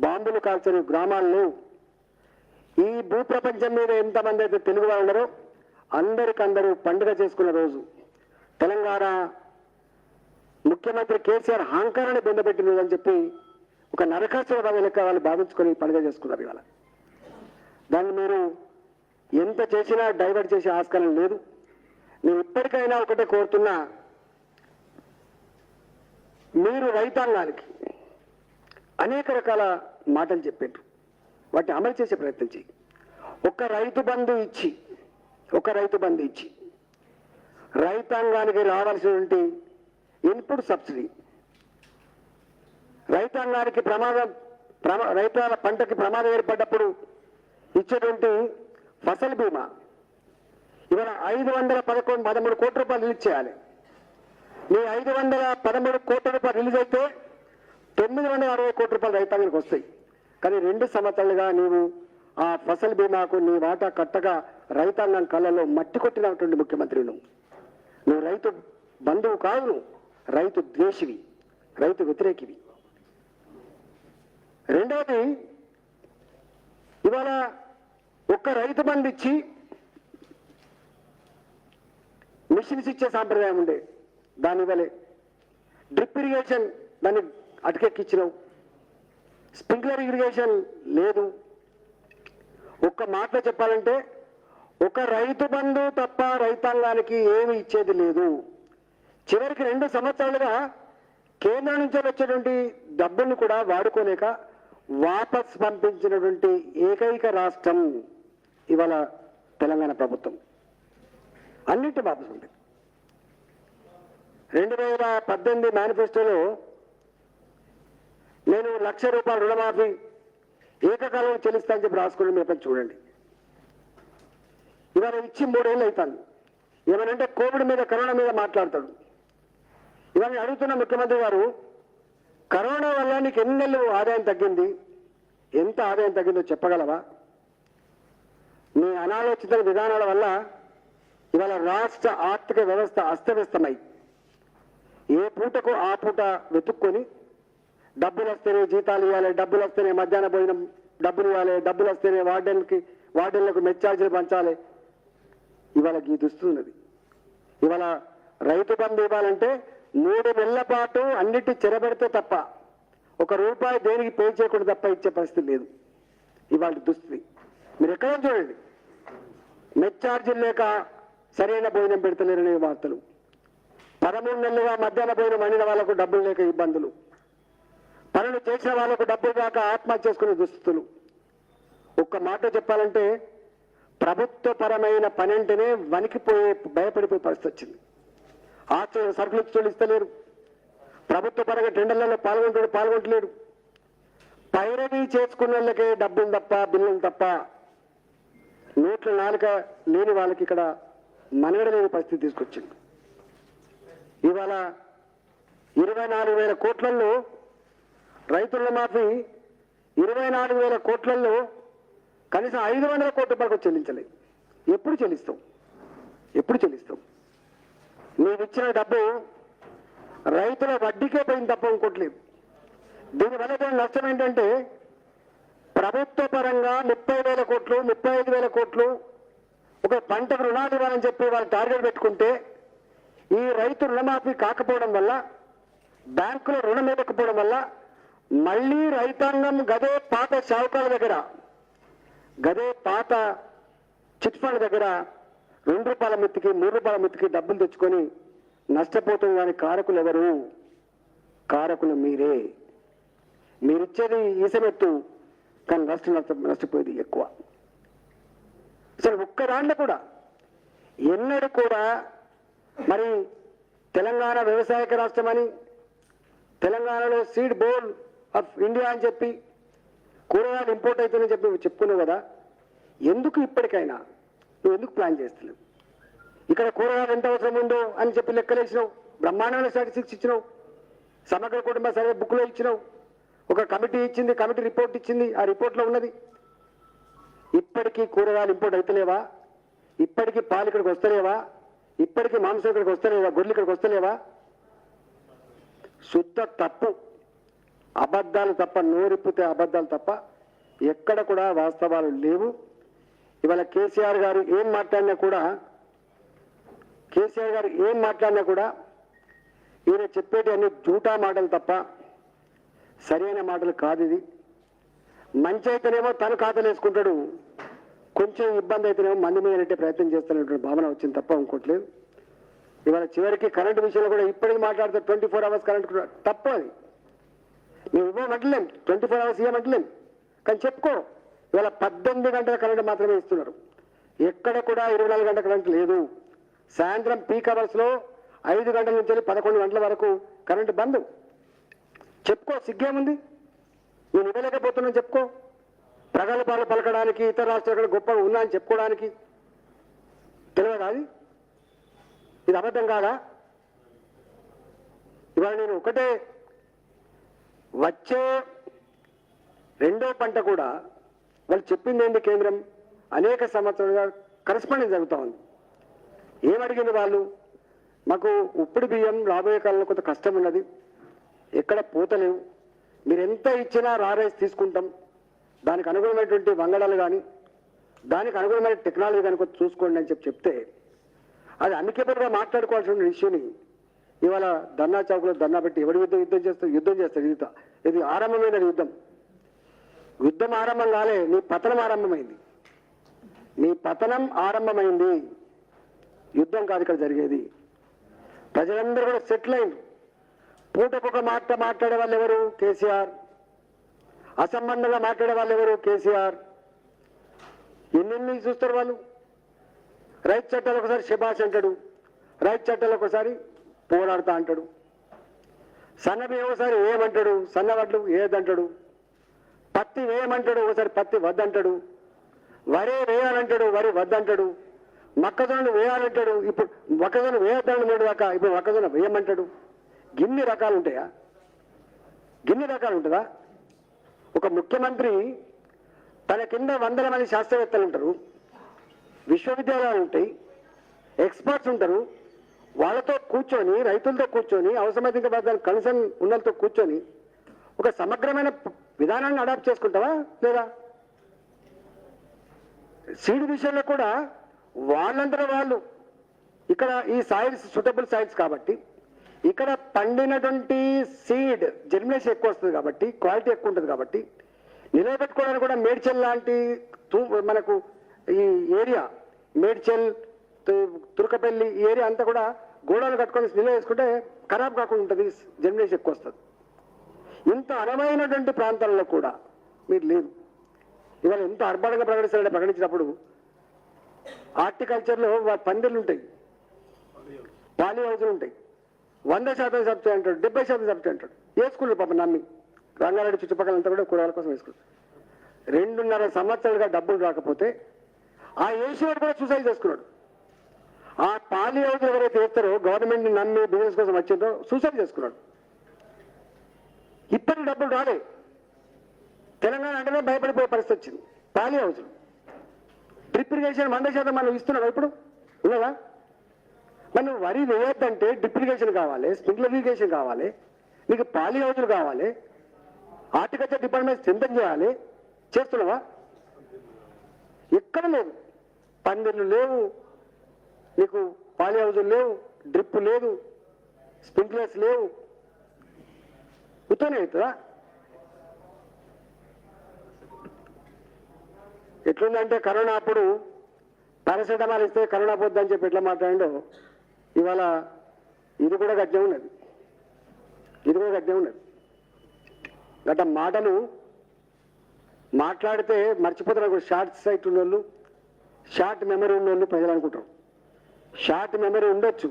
బాంబులు కాల్చని గ్రామాల్లో ఈ భూప్రపంచం మీద ఎంతమంది అయితే తెలుగు వాళ్ళు ఉన్నారో అందరికందరూ పండుగ చేసుకున్న రోజు. తెలంగాణ ముఖ్యమంత్రి కేసీఆర్ అహంకారాన్ని బొందబెట్టిందని చెప్పి ఒక నరకాసుర లెక్క వాళ్ళు భావించుకొని పండుగ చేసుకున్నారు. ఇవాళ దాన్ని మీరు ఎంత చేసినా డైవర్ట్ చేసే ఆస్కారం లేదు. నేను ఇప్పటికైనా ఒకటే కోరుతున్నా, మీరు రైతాంగానికి అనేక రకాల మాటలు చెప్పారు, వాటిని అమలు చేసే ప్రయత్నం చేయి. ఒక రైతు బంధు ఇచ్చి రైతాంగానికి రావాల్సినటువంటి ఇన్పుట్ సబ్సిడీ, రైతాంగానికి రైతుల పంటకి ప్రమాదం ఏర్పడ్డప్పుడు ఇచ్చేటువంటి ఫసల్ బీమా ఇవాళ 513 కోట్ల రూపాయలు రిలీజ్ చేయాలి. మీ 513 కోట్ల రూపాయలు రిలీజ్ అయితే 960 కోట్ల రూపాయలు రైతాంగానికి వస్తాయి. కానీ 2 సంవత్సరాలుగా నీవు ఆ ఫసల్ బీమాకు నీ వాటా కట్టగా రైతాంగం కళ్ళలో మట్టి కొట్టినటువంటి ముఖ్యమంత్రి నువ్వు రైతు బంధువు కాదు, నువ్వు రైతు ద్వేషివి, రైతు వ్యతిరేకివి. రెండవది, ఇవాళ ఒక్క రైతు బంధు ఇచ్చి మిషన్స్ ఇచ్చే సాంప్రదాయం ఉండే, దాని ఇవ్వలే. డ్రిప్ ఇరిగేషన్ దాన్ని అటకెక్కించినావు, స్ప్రింక్లర్ ఇరిగేషన్ లేదు. ఒక్క మాటలో చెప్పాలంటే ఒక రైతు బంధు తప్ప రైతాంగానికి ఏమి ఇచ్చేది లేదు. చివరికి 2 సంవత్సరాలుగా కేంద్రం నుంచి వచ్చేటువంటి డబ్బులను కూడా వాడుకోలేక వాపస్ పంపించినటువంటి ఏకైక రాష్ట్రం ఇవాళ తెలంగాణ ప్రభుత్వం. అన్నింటి వాపసు ఉంది. 2018 మేనిఫెస్టోలో నేను ₹1,00,000 రుణమాఫీ ఏకకాలంలో చెల్లిస్తానని చెప్పి రాసుకుని మీరు చూడండి. ఇవాళ ఇచ్చి 3 ఏళ్ళు అవుతాను. ఏమనంటే కోవిడ్ మీద, కరోనా మీద మాట్లాడతాడు. ఇవాళ అడుగుతున్న ముఖ్యమంత్రి గారు, కరోనా వల్ల నీకు ఎన్ని నెలలు ఆదాయం తగ్గింది, ఎంత ఆదాయం తగ్గిందో చెప్పగలవా? మీ అనాలోచిత విధానాల వల్ల ఇవాళ రాష్ట్ర ఆర్థిక వ్యవస్థ అస్తవ్యస్తమై ఏ పూటకు ఆ పూట వెతుక్కొని డబ్బులు వస్తేనే జీతాలు ఇవ్వాలి, డబ్బులు వస్తేనే మధ్యాహ్న భోజనం డబ్బులు ఇవ్వాలి, డబ్బులు వస్తేనే వార్డెన్లకు మెచ్చార్జీలు పంచాలి. ఇవాళ ఈ దుస్తున్నది. ఇవాళ రైతు బంధు ఇవ్వాలంటే 3 నెలల పాటు అన్నిటి చెరబెడితే తప్ప ₹1 దేనికి పే చేయకుండా తప్ప ఇచ్చే పరిస్థితి లేదు. ఇవాళ దుస్థితి మీరు ఎక్కడ చూడండి. మెచ్చార్జీలు లేక సరైన భోజనం పెడతలేరనే వార్తలు, 13 నెలలుగా మధ్యాహ్న భోజనం వండిన వాళ్ళకు డబ్బులు లేక ఇబ్బందులు, పనులు చేసిన వాళ్ళకు డబ్బులు రాక ఆత్మహత్య చేసుకునే దుస్థితులు. ఒక్క మాట చెప్పాలంటే ప్రభుత్వపరమైన పని అంటేనే వణికిపోయే, భయపడిపోయే పరిస్థితి వచ్చింది. ఆశ్చర్య సరుకులు చెల్లిస్తలేరు, ప్రభుత్వ పరంగా టెండర్లలో పాల్గొంటలేడు. పైరవీ చేసుకున్న వాళ్ళకే డబ్బులు తప్ప, బిల్లులు తప్ప నోట్ల నాలుక లేని వాళ్ళకి ఇక్కడ మనగడ లేని పరిస్థితి తీసుకొచ్చింది. ఇవాళ 24,000 కోట్లలో రైతుల మాఫీ, 24,000 కోట్లలో కనీసం 500 కోట్ల రూపాయలకు చెల్లించలేదు. ఎప్పుడు చెల్లిస్తాం? మీరు ఇచ్చిన డబ్బు రైతుల వడ్డీకే పోయింది తప్ప ఇంకోట్లేదు. దీనివల్ల నష్టం ఏంటంటే ప్రభుత్వ పరంగా 30,000 కోట్లు, 35,000 కోట్లు ఒక పంటకు రుణాలు ఇవ్వాలని చెప్పి వాళ్ళు టార్గెట్ పెట్టుకుంటే ఈ రైతు రుణమాఫీ కాకపోవడం వల్ల, బ్యాంకులో రుణం ఇవ్వకపోవడం వల్ల మళ్ళీ రైతాంగం గదే పాత షావుకాల దగ్గర, గదే పాత చిట్ ఫండ్ దగ్గర ₹2 మెత్తికి, ₹3 మెత్తికి డబ్బులు తెచ్చుకొని నష్టపోతుంది. కానీ కారకులు ఎవరు? కారకులు మీరే. మీరిచ్చేది ఈసమెత్తు, కానీ నష్టపోయేది ఎక్కువ. అసలు ఒక్క దాంట్లో కూడా ఎన్నడూ కూడా మరి తెలంగాణ వ్యవసాయక రాష్ట్రం అని, తెలంగాణలో సీడ్ బోల్ ఆఫ్ ఇండియా అని చెప్పి కూరగాయలు ఇంపోర్ట్ అవుతుందని చెప్పి చెప్పుకున్నావు కదా, ఎందుకు ఇప్పటికైనా నువ్వు ఎందుకు ప్లాన్ చేస్తున్నావు? ఇక్కడ కూరగాయలు ఎంత అవసరం ఉందో అని చెప్పి లెక్కలేసినావు, బ్రహ్మాండమైన స్టాటిస్టిక్స్ ఇచ్చినావు, సమగ్ర కుటుంబ సర్వే బుక్లో ఇచ్చినావు, ఒక కమిటీ ఇచ్చింది, కమిటీ రిపోర్ట్ ఇచ్చింది, ఆ రిపోర్ట్లో ఉన్నది. ఇప్పటికీ కూరగాయలు ఇంపోర్ట్ అవుతలేవా? ఇప్పటికీ పాలు ఇక్కడికి వస్తలేవా? ఇప్పటికీ మాంసం ఇక్కడికి వస్తలేవా? గొర్రెలు ఇక్కడికి వస్తలేవా? శుద్ధ తప్పు. అబద్ధాలు తప్ప, నోరిప్పితే అబద్ధాలు తప్ప ఎక్కడ కూడా వాస్తవాలు లేవు. ఇవాళ కేసీఆర్ గారు ఏం మాట్లాడినా కూడా ఈయన చెప్పేటి అన్ని జూటా మాటలు తప్ప సరైన మాటలు కాదు. ఇది మంచి అయితేనేమో తను ఖాతాలు వేసుకుంటాడు, కొంచెం ఇబ్బంది అయితేనేమో మంది మీద నెట్టే ప్రయత్నం చేస్తున్నటువంటి భావన వచ్చింది తప్ప ఇంకోట్లేదు. ఇవాళ చివరికి కరెంటు విషయంలో కూడా ఇప్పటికి మాట్లాడితే 24 hours కరెంట్ కూడా తప్పు. అది మేము ఇవ్వమంటలేం, 24 hours ఇవ్వమంటలేం, కానీ చెప్పుకో. ఇవాళ 18 గంటల కరెంటు మాత్రమే ఇస్తున్నారు, ఎక్కడ కూడా 24 గంటల కరెంట్ లేదు. సాయంత్రం పీక్ అవర్స్లో 5 గంటల నుంచి 11 గంటల వరకు కరెంటు బంద్. చెప్పుకో, సిగ్గేముంది? నేను ఇవ్వలేకపోతున్నాను చెప్పుకో. ప్రగల్భాలు పలకడానికి, ఇతర రాష్ట్రాలు గొప్పగా ఉన్నా అని చెప్పుకోవడానికి తెలియదు. అది ఇది అబద్ధం కాదా? ఇవాళ నేను ఒకటే, వచ్చే రెండో పంట కూడా వాళ్ళు చెప్పింది ఏంటి? కేంద్రం అనేక సంవత్సరాలుగా కరెస్పాండెన్స్ జరుగుతూ ఉంది. ఏమడిగింది వాళ్ళు? మాకు ఉప్పుడు బియ్యం రాబోయే కాలంలో కొంత కష్టం ఉన్నది, ఎక్కడ పోతలేవు, మీరు ఎంత ఇచ్చినా రైస్ తీసుకుంటాం, దానికి అనుగుణమైనటువంటి వంగడాలు కానీ దానికి అనుగుణమైన టెక్నాలజీ కానీ కొంచెం చూసుకోండి అని చెప్తే, అది అమికేబుల్గా మాట్లాడుకోవాల్సిన ఇష్యూని ఇవాళ ధర్నా చౌక్లో ధర్నా పెట్టి ఎవడు యుద్ధం చేస్తాడు. ఇది ఆరంభమైన యుద్ధం ఆరంభం కాలే, నీ పతనం ఆరంభమైంది. నీ పతనం ఆరంభమైంది, యుద్ధం కాదు ఇక్కడ జరిగేది. ప్రజలందరూ కూడా సెటిల్ అయింది. పూటకొక మాట మాట్లాడే వాళ్ళు ఎవరు? కేసీఆర్. అసంబంధంగా మాట్లాడే వాళ్ళు ఎవరు? కేసీఆర్. ఎన్నెన్ని చూస్తారు వాళ్ళు? రైతు చట్టాలు ఒకసారి శబాష్ అంటాడు, రైతు చట్టాలు ఒకసారి పోరాడుతా అంటాడు, సన్నబి ఒకసారి ఏమంటాడు, సన్నవడ్లు ఏదంటాడు, పత్తి వేయమంటాడు, ఒకసారి పత్తి వద్దంటాడు, వరి వేయాలంటాడు, వరి వద్దంటాడు, మొక్కజొన్నలు వేయాలంటాడు, ఇప్పుడు మొక్కజొన్న వేయద్దాను 3 దాకా, ఇప్పుడు మొక్కజొన్న వేయమంటాడు. గిన్ని రకాలు ఉంటాయా? గిన్ని రకాలు ఉంటుందా? ఒక ముఖ్యమంత్రి తన కింద 100 మంది శాస్త్రవేత్తలు ఉంటారు, విశ్వవిద్యాలయాలు ఉంటాయి, ఎక్స్పర్ట్స్ ఉంటారు. వాళ్ళతో కూర్చొని, రైతులతో కూర్చొని, అవసరమైతే ఇంకా దానికి కన్సర్న్ ఉన్నతో కూర్చొని ఒక సమగ్రమైన విధానాన్ని అడాప్ట్ చేసుకుంటావా లేదా? సీడ్ విషయంలో కూడా వాళ్ళందరూ వాళ్ళు ఇక్కడ ఈ సాయిల్స్ సూటబుల్ సాయిల్స్ కాబట్టి, ఇక్కడ పండినటువంటి సీడ్ జర్మినేషన్ ఎక్కువ వస్తుంది కాబట్టి, క్వాలిటీ ఎక్కువ ఉంటుంది కాబట్టి, నిలబెట్టుకోవడానికి కూడా మేడ్చల్ లాంటి మనకు ఈ ఏరియా, మేడ్చల్, తుర్కపల్లి ఈ ఏరియా అంతా కూడా గోడలు కట్టుకొని నిల్వ వేసుకుంటే ఖరాబ్ కాకుండా ఉంటుంది, జర్మినేషన్ ఎక్కువ వస్తుంది. ఇంత అనువైనటువంటి ప్రాంతాల్లో కూడా మీరు లేదు. ఇవాళ ఎంత అర్బన్గా ప్రకటించినప్పుడు హార్టికల్చర్లో పందిర్లు ఉంటాయి, పాలీ హౌజులు ఉంటాయి, 100% సబ్సిడీ అంటాడు, 70% సబ్సిడీ అంటాడు. వేసుకున్నారు పాపం నమ్మి. రంగారెడ్డి చుట్టుపక్కల అంతా కూడా కూరగాయల కోసం వేసుకున్నారు. 2.5 సంవత్సరాలుగా డబ్బులు రాకపోతే ఆ ఏసీఆర్ కూడా సూసైడ్ చేసుకున్నాడు. ఆ పాలీ హౌజులు ఎవరైతే వేస్తారో, గవర్నమెంట్ని నమ్మి బిజినెస్ కోసం వచ్చిందో సూసైడ్ చేసుకున్నాడు. ఇప్పటికి డబ్బులు రాలే. తెలంగాణ అంటేనే భయపడిపోయే పరిస్థితి వచ్చింది. పాలీ హౌజులు డ్రిప్ ఇరిగేషన్ 100% మనం ఇస్తున్నాం. ఇప్పుడు ఉన్నదా? మనం వరి వేయొద్దంటే డ్రిప్ ఇరిగేషన్ కావాలి, స్ప్రింక్లర్ ఇరిగేషన్ కావాలి, నీకు పాలీ హౌజులు కావాలి, హార్టికల్చర్ డిపార్ట్మెంట్ స్ట్రెంథన్ చేయాలి. చేస్తున్నావా? ఎక్కడ లేదు. పందిర్లు లేవు, నీకు పాలీ హౌజులు లేవు, డ్రిప్ లేదు, స్ప్రింక్లర్స్ లేవు. ఉత్తనే అవుతుందా? ఎట్లుందంటే కరోనా అప్పుడు పారాసెటమాల్ ఇస్తే కరోనా పోద్దని చెప్పి ఎట్లా మాట్లాడిండో ఇవాళ ఇది కూడా గట్టిగా ఉన్నది. గట్ట మాటలు మాట్లాడితే మర్చిపోతున్నారు. షార్ట్ సైట్ ఉన్నోళ్ళు, షార్ట్ మెమరీ ఉన్నోళ్ళు ప్రజలు అనుకుంటారు. షార్ట్ మెమరీ ఉండొచ్చు,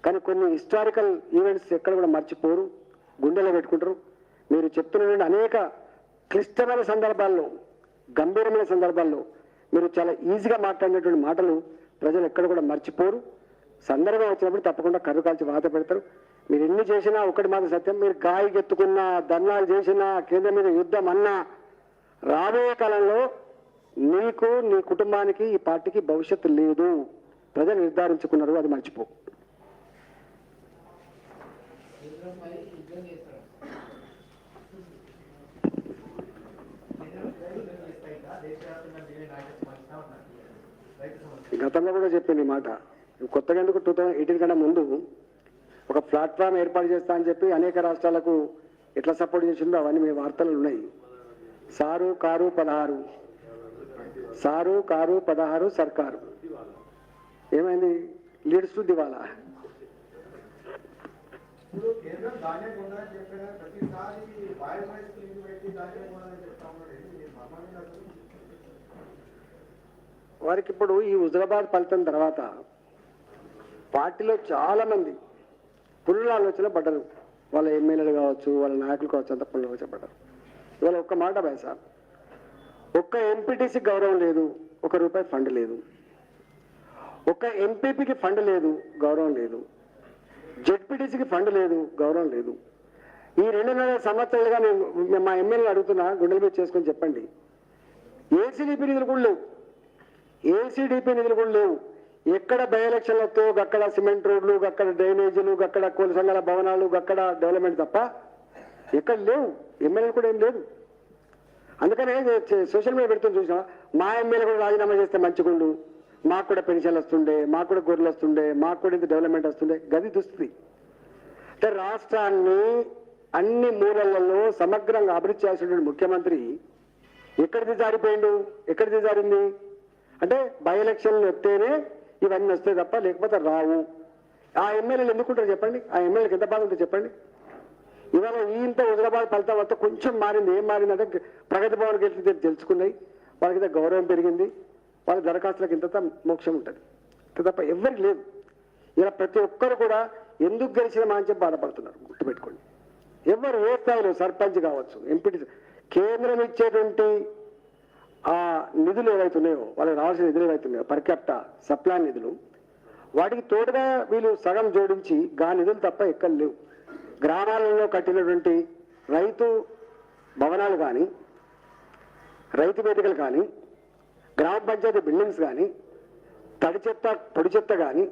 కానీ కొన్ని హిస్టారికల్ ఈవెంట్స్ ఎక్కడ కూడా మర్చిపోరు, గుండెలో పెట్టుకుంటారు. మీరు చెప్తున్న అనేక క్లిష్టమైన సందర్భాల్లో, గంభీరమైన సందర్భాల్లో మీరు చాలా ఈజీగా మాట్లాడినటువంటి మాటలు ప్రజలు ఎక్కడ కూడా మర్చిపోరు. సందర్భం వచ్చినప్పుడు తప్పకుండా కర్రు కాల్చి వాత పెడతారు. మీరు ఎన్ని చేసినా ఒకటి మాత్రం సత్యం, మీరు గాయగెత్తుకున్నా, ధర్నాలు చేసినా, కేంద్రం మీద యుద్ధం అన్నా, రాబోయే కాలంలో నీకు, నీ కుటుంబానికి, ఈ పార్టీకి భవిష్యత్తు లేదు. ప్రజలు నిర్ధారించుకున్నారు, అది మర్చిపో. గతంలో కూడా చెప్పింది ఈ మాట. కొత్తగా ఎందుకు 2018 కన్నా ముందు ఒక ప్లాట్ఫామ్ ఏర్పాటు చేస్తా అని చెప్పి అనేక రాష్ట్రాలకు ఎట్లా సపోర్ట్ చేసిందో అవన్నీ మీ వార్తలు ఉన్నాయి. సారు కారు 16, సారు కారు 16 సర్కారు ఏమైంది? లీడ్స్ టు దివాలా. కేంద్రం ధాన్యం కొనాలని చెప్పినా ప్రతిసారి వాయిస్ పెట్టి ధాన్యం కొనాలని చెప్తా ఉన్నాడు. వారికి ఇప్పుడు ఈ హుజరాబాద్ ఫలితం తర్వాత పార్టీలో చాలా మంది పుల్ల ఆలోచన పడ్డారు. వాళ్ళ ఎమ్మెల్యేలు కావచ్చు, వాళ్ళ నాయకులు కావచ్చు, అంత పుల్ల ఆలోచన పడ్డారు. ఇవాళ ఒక్క మాట బాయ్ సార్, ఒక్క ఎంపీటీసీకి గౌరవం లేదు, ₹1 ఫండ్ లేదు, ఒక్క ఎంపీపీకి ఫండ్ లేదు, గౌరవం లేదు, జెడ్పీటీసీకి ఫండ్ లేదు, గౌరవం లేదు. ఈ 2.5 సంవత్సరాలుగా నేను మా ఎమ్మెల్యేలు అడుగుతున్నా, గుండెల మీద చేసుకొని చెప్పండి. ఏసీడీపీ నిధులు కూడా లేవు, ఏసీడీపీ నిధులు కూడా లేవు. ఎక్కడ బై ఎలక్షన్లు వస్తాయో అక్కడ సిమెంట్ రోడ్లు, అక్కడ డ్రైనేజీలు, అక్కడ కోళ్ళ సంఘాల భవనాలు, అక్కడ డెవలప్మెంట్ తప్ప ఎక్కడ లేవు. ఎమ్మెల్యేలు కూడా ఏం లేదు. అందుకనే సోషల్ మీడియా పెడుతుంది చూసినా, మా ఎమ్మెల్యే కూడా రాజీనామా చేస్తే మంచిగుండు, మాకు కూడా పెన్షన్లు వస్తుండే, మాకు కూడా గొర్రెలు వస్తుండే, మాకు కూడా ఇంత డెవలప్మెంట్ వస్తుండే. గది దుస్థితి. అంటే రాష్ట్రాన్ని అన్ని మూలలలో సమగ్రంగా అభివృద్ధి చేసినటువంటి ముఖ్యమంత్రి ఎక్కడిది జారిపోయిండు? ఎక్కడిది జారింది అంటే బై ఎలక్షన్లు వస్తేనే ఇవన్నీ వస్తాయి తప్ప లేకపోతే రావు. ఆ ఎమ్మెల్యేలు ఎందుకుంటారు చెప్పండి? ఆ ఎమ్మెల్యేకి ఎంత బాధ ఉంటుంది చెప్పండి? ఇవాళ ఇంత హుజరాబాద్ ఫలితం వస్తే కొంచెం మారింది. ఏం మారిందంటే ప్రగతి భవన్కి వెళ్ళి తెలుసుకున్నాయి, వాళ్ళకి గౌరవం పెరిగింది, వాళ్ళ దరఖాస్తులకు ఇంత మోక్షం ఉంటుంది తప్ప ఎవరికి లేదు. ఇలా ప్రతి ఒక్కరు కూడా ఎందుకు గెలిచినా అని చెప్పి బాధపడుతున్నారు. గుర్తుపెట్టుకోండి, ఎవరు ఏ స్థాయిలో సర్పంచ్ కావచ్చు, ఎంపీ, కేంద్రం ఇచ్చేటువంటి ఆ నిధులు ఏవైతున్నాయో, వాళ్ళకి రావాల్సిన నిధులు ఏవైతున్నాయో పర్ క్యాపిటా సప్లాన్ నిధులు, వాటికి తోడుగా వీళ్ళు సగం జోడించి గా నిధులు తప్ప ఎక్కడ లేవు. గ్రామాలలో కట్టినటువంటి రైతు భవనాలు కానీ, రైతు వేదికలు కానీ, గ్రామ పంచాయతీ బిల్డింగ్స్ కానీ, తడి చెత్త పొడి చెత్త కానీ,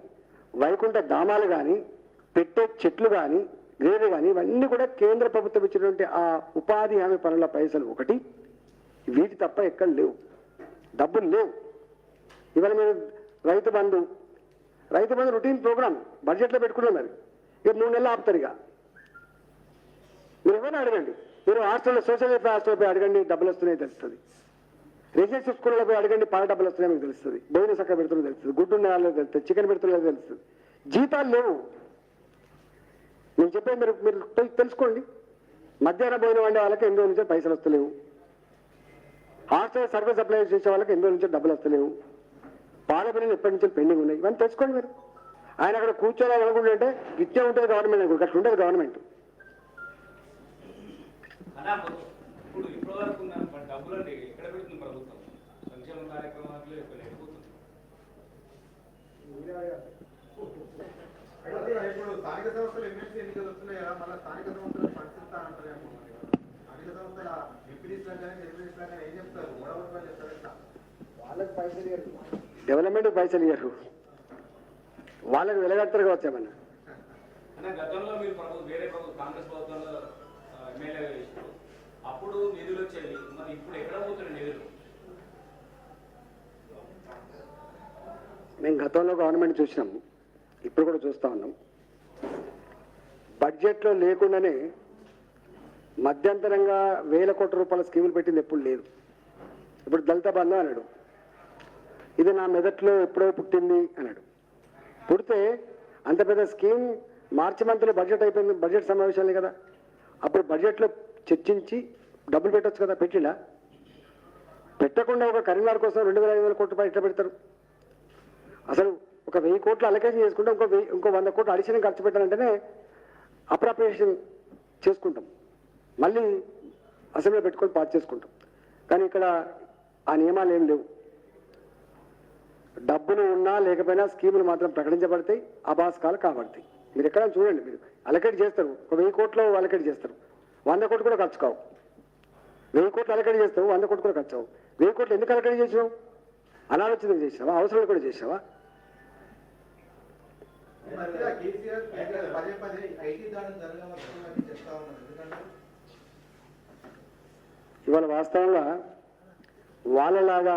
వైకుంఠ ధామాలు కానీ, పెట్టే చెట్లు కానీ, గ్రేవి కానీ, ఇవన్నీ కూడా కేంద్ర ప్రభుత్వం ఇచ్చినటువంటి ఆ ఉపాధి హామీ పనుల పైసలు ఒకటి, వీటి తప్ప ఎక్కడ లేవు. డబ్బులు లేవు. ఇవాళ మీరు రైతు బంధు రొటీన్ ప్రోగ్రామ్ బడ్జెట్లో పెట్టుకున్నాం. మరి ఇక 3 నెలలు ఆపుతారు. ఇక మీరు ఎవరైనా అడగండి, మీరు హాస్టల్లో సోషల్ వెల్ఫేర్ హాస్టల్ పోయి అడగండి, డబ్బులు వస్తున్నాయి తెలుస్తుంది. రెసిడెన్షియల్ స్కూల్లో పోయి అడగండి, పాల డబ్బులు వస్తున్నాయి మీకు తెలుస్తుంది. భోజనం చక్కగా పెడుతున్నా తెలుస్తుంది, గుడ్డు ఉన్నాయో తెలుస్తుంది, చికెన్ పెడుతున్నా తెలుస్తుంది. జీతాలు లేవు. నేను చెప్పేది మీరు మీరు తెలుసుకోండి. మధ్యాహ్న భోజనం వండే వాళ్ళకి 8 రోజుల నుంచి పైసలు వస్తలేవు. హాస్టల్ సర్వీస్ సప్లై చేసే వాళ్ళకి 8 రోజుల నుంచి డబ్బులు వస్తలేవు. పాల బిల్లులు ఎప్పటి నుంచి పెండింగ్ ఉన్నాయి. ఇవన్నీ తెలుసుకోండి మీరు. ఆయన అక్కడ కూర్చోవాలి అనుకుంటుంటే ఇచ్చే ఉంటుంది గవర్నమెంట్ అనుకుంటే అట్లా ఉంటుంది గవర్నమెంట్. ఇప్పుడు స్థానిక సంస్థలు ఎమ్మెల్సీ ఎన్నికలు వస్తున్నాయి కదా, మళ్ళీ స్థానిక సంస్థలు పరిస్థితి అంటారు. స్థానిక సంస్థల ఎంపీడీస్లకు కానీ జడ్పీడీస్లకు కానీ ఏం చెప్తారు? ఓడవడం చెప్తారు. వాళ్ళకి పైసలు ఇవ్వరు, డెవలప్మెంట్ పైసలు ఇవ్వరు, వాళ్ళకి వెలగడతారు కావచ్చు ఏమన్నా. గతంలో మీరు వేరే కాంగ్రెస్ ప్రభుత్వంలో ఎమ్మెల్యే చేశారు, అప్పుడు నిధులు వచ్చేది, మరి ఇప్పుడు ఎక్కడ పోతున్నాయి నిధులు? మేము గతంలో గవర్నమెంట్ చూసినాము, ఇప్పుడు కూడా చూస్తూ ఉన్నాం. బడ్జెట్లో లేకుండానే మధ్యంతరంగా ₹1,000 కోట్ల స్కీములు పెట్టింది ఎప్పుడు లేదు. ఇప్పుడు దళిత బంధు అన్నాడు, ఇది నా మెదట్లో ఎప్పుడో పుట్టింది అన్నాడు. పుడితే అంత పెద్ద స్కీమ్ మార్చి మంత్లో బడ్జెట్ అయిపోయింది, బడ్జెట్ సమావేశాలే కదా, అప్పుడు బడ్జెట్లో చర్చించి డబ్బులు పెట్టవచ్చు కదా, పెట్టిండా? పెట్టకుండా ఒక కరీంనగర్ కోసం 2,500 కోట్ల ఎట్లా పెడతారు? అసలు ఒక 1000 కోట్లు అలొకేషన్ చేసుకుంటే ఇంకో 100 కోట్లు అడిషనల్ ఖర్చు పెట్టాలంటేనే అప్రాప్రియేషన్ చేసుకుంటాం, మళ్ళీ అసెంబ్లీలో పెట్టుకొని పాస్ చేసుకుంటాం. కానీ ఇక్కడ ఆ నియమాలు ఏం లేవు. డబ్బులు ఉన్నా లేకపోయినా స్కీములు మాత్రం ప్రకటించబడతాయి, అభాస్కాలు కాబడతాయి. మీరు ఎక్కడ చూడండి, మీరు అలొకేట్ చేస్తారు, ఒక 1000 కోట్లు అలొకేట్ చేస్తారు, 100 కోట్లు కూడా ఖర్చు కావు. 1000 కోట్లు అలొకేట్ చేస్తావు, 100 కోట్లు కూడా ఖర్చు కావు. 1000 కోట్లు ఎందుకు అలొకేట్ చేసినావు? అనాలోచితం చేసావా? అవసరం కూడా చేసావా? ఇవాళ వాస్తవంగా వాళ్ళలాగా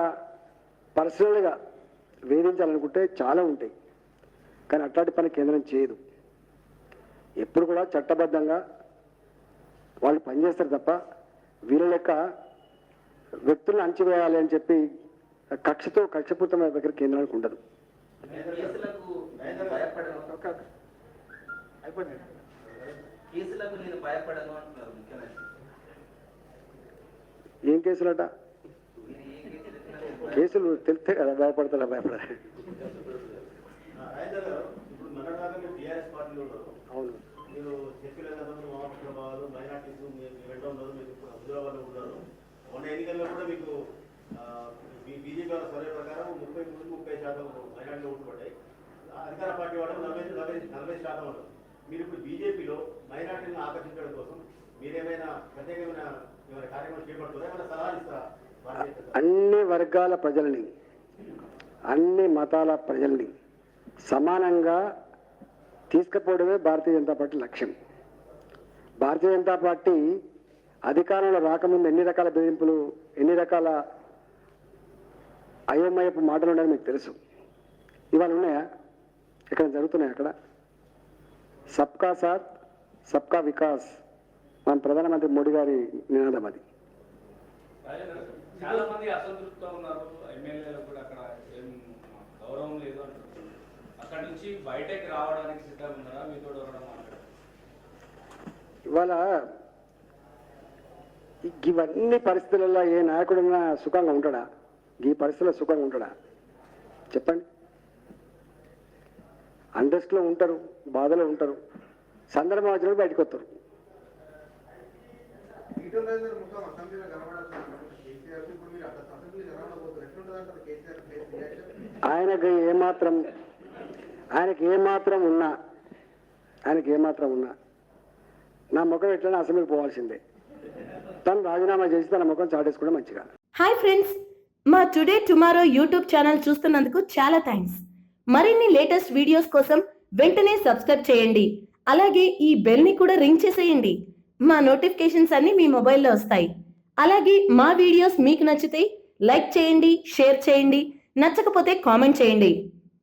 పర్సనల్గా వేధించాలనుకుంటే చాలా ఉంటాయి, కానీ అట్లాంటి పని కేంద్రం చేయదు. ఎప్పుడు కూడా చట్టబద్ధంగా వాళ్ళు పనిచేస్తారు తప్ప వీళ్ళ లెక్క వ్యక్తులను అణచివేయాలి అని చెప్పి కక్షపూరితమైన దగ్గర కేంద్రానికి ఉండదు. ఏం కేసులట? కేసులు తెలిస్తే కదా భయపడతారా? భయపడాలి. అవును, మీరు చెప్పిన మహారాష్ట్రబాద్ మైనార్టీస్ వెంట ఉన్నారు, మీకు హైదరాబాద్లో ఉన్నారు. మొన్న ఎన్నికల్లో కూడా మీకు బీజేపీ వాళ్ళ సర్వే ప్రకారం 30% మైనార్టీలు ఓట్లు పడ్డాయి. అధికార పార్టీ వాళ్ళు 40% ఉన్నారు. మీరు ఇప్పుడు బీజేపీలో మైనార్టీలను ఆకర్షించడం కోసం మీరేమైనా ప్రత్యేకమైన కార్యక్రమం చేపడుతుందా, ఏమైనా సలహాలు ఇస్తారా? అన్ని వర్గాల ప్రజల్ని, అన్ని మతాల ప్రజల్ని సమానంగా తీసుకుపోవడమే భారతీయ జనతా పార్టీ లక్ష్యం. భారతీయ జనతా పార్టీ అధికారంలో రాకముందు ఎన్ని రకాల బెదిరింపులు, ఎన్ని రకాల అయోమయపు మాటలు ఉన్నాయని మీకు తెలుసు. ఇవాళ ఉన్నాయా? ఎక్కడ జరుగుతున్నాయి? అక్కడ సబ్కా సాత్ సబ్కా వికాస్ మన ప్రధానమంత్రి మోడీ గారి నినాదం అది. చాలా మంది అసంతృప్తితో ఉన్నారు, ఎమ్మెల్యేలు కూడా అక్కడ ఏం గౌరవం లేదు అంటున్నారు. అక్కడి నుంచి బయటకి రావడానికి సిద్ధంగా ఉన్నారా? మీతో ఇవాళ ఇవన్నీ పరిస్థితులలో ఏ నాయకుడున్నా సుఖంగా ఉంటాడా? ఈ పరిస్థితుల్లో సుఖంగా ఉంటాడా? చెప్పండి. అండర్స్ట్లో ఉంటారు, బాధలో ఉంటారు, సందర్భం వచ్చినప్పుడు బయటకు వస్తారు. ఆయనకి ఏమాత్రం ఉన్నా నా ముఖం ఎట్లైనా అసెంబ్లీకి పోవాల్సిందే. తను రాజీనామా చేసి తన ముఖం చాటేసుకోవడం మంచిగా. హాయ్ ఫ్రెండ్స్, మా టుడే టుమారో యూట్యూబ్ ఛానల్ చూస్తున్నందుకు చాలా థ్యాంక్స్. మరిన్ని లేటెస్ట్ వీడియోస్ కోసం వెంటనే సబ్స్క్రైబ్ చేయండి. అలాగే ఈ బెల్ ని కూడా రింగ్ చేసేయండి. మా నోటిఫికేషన్స్ అన్ని మీ మొబైల్లో వస్తాయి. అలాగే మా వీడియోస్ మీకు నచ్చితే లైక్ చేయండి, షేర్ చేయండి, నచ్చకపోతే కామెంట్ చేయండి.